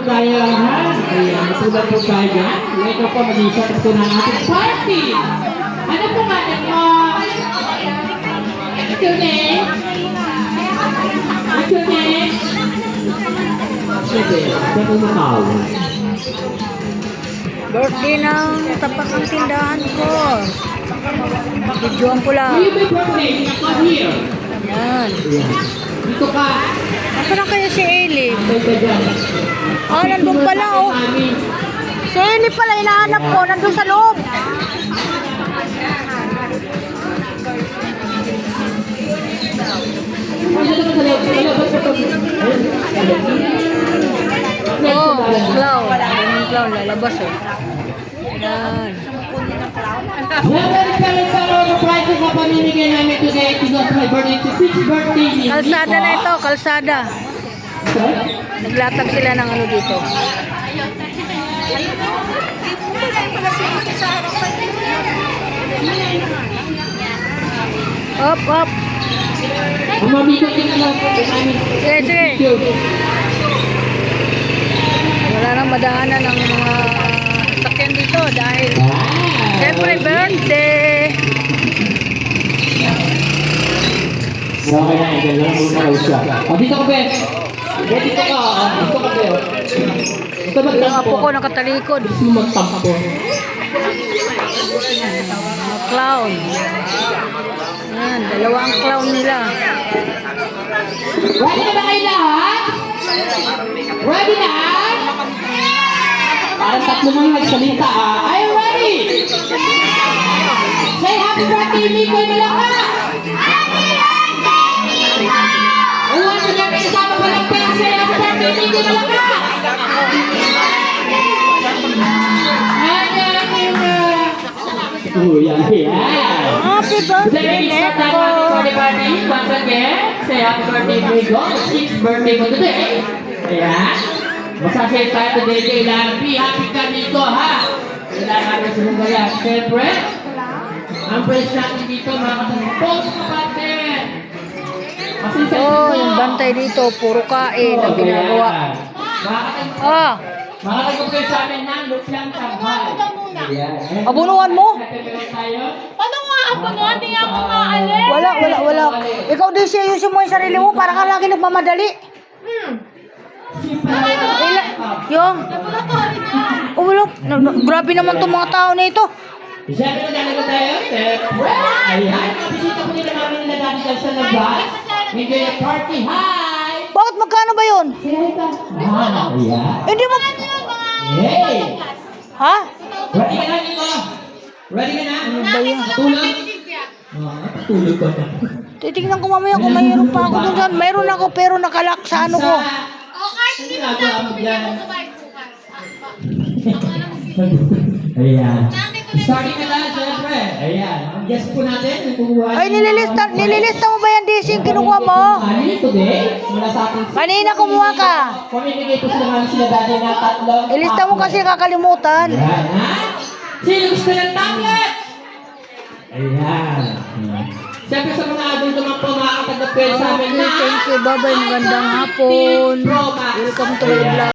tayo, ha? Ayan, masulat po tayo dyan. Ito po, mag-isip po ng ating party. Ano po nga mo? What's your name? What's your name? Sige, ito po makaw. Birthday ng tapat ng tindahan ko. Videoan ko lang. Will you be birthday? Come here. Yan. Dito ka. Nasaan na kaya si Eli? Ito dyan. Ah, nandun pala oh. Si Eli pala, hinahanap ko. Nandun sa loob. Oh, clown. Yung clown, lalabas oh. Yan. Kalsada na ito, kalsada. Naglatag sila ng ano dito. Up, up. Sige, sige. Wala nang madaanan ng mga sakyan dito dahil siyempre birthday. Okay na, ito lang muna raw siya. Dito ka, Ben. Dito ka, dito ka, Ben. Ito Yung magtampo. apo ko nakatalikod. Gusto mo magtampo. Mga clown. Yan, dalawa ang clown nila. Ready na ba kayo lahat? Ready na? Parang tatlo mga nagsalita, Are you ready? Say happy birthday, Mikoy Malaka! Uwan mo namin kasama pa ng pera. Say happy birthday, Mikoy Malaka! Oh, yan. Happy birthday, Neko! Once again, say happy birthday, Miko. 6th birthday mo today. Ayan. Magsasay tayo today kay Larry. Happy ka, Miko, ha? Kailangan natin sa mga yan. Siyempre, ang praise natin dito, mga kasama. Post mo natin! Kasi sa Oh, yung bantay dito, puro kain ang ginagawa. Ah, Mga kagupin sa amin ng Lupiang Tambay. Ayan. abunuan mo? Paano nga ako no? Hindi nga ako maalis. Wala. Ikaw din siya, ayusin mo yung sarili mo para ka lagi nagmamadali. Yung, grabe naman itong mga tao na ito. Siyempre, magkano tayo? Siyempre. Ayan. Bisita po nila namin nila dati dyan sa labas. Enjoy your party. Hi! Bakit magkano ba yun? Ayan. Hindi mo... Hey! Ha? Ready ka na, Nico? Ready ka na? Ano ba yan? Tulog? Tulog ka na. Titignan ko mamaya kung mayroon pa ako doon. Mayroon ako pero nakalak sa ano ko. O kahit hindi mo na ako bigyan ko kumain bukas. Ayan. Starting na lang, syempre. Ayan. Ang guest po natin, kukuha. Ay, nililista mo ba yan, DC, yung kinuha mo? Ano today? Mula sa ating... Kanina kumuha ka. Pamimigay po sila dati na tatlong... Ilista mo kasi kakalimutan. Ayan, ha? Sino gusto ng tablet? Ayan. Siyempre sa mga adulto naman po, makakatagap kayo sa amin na... Thank you, bye-bye. Magandang hapon. Welcome to my vlog.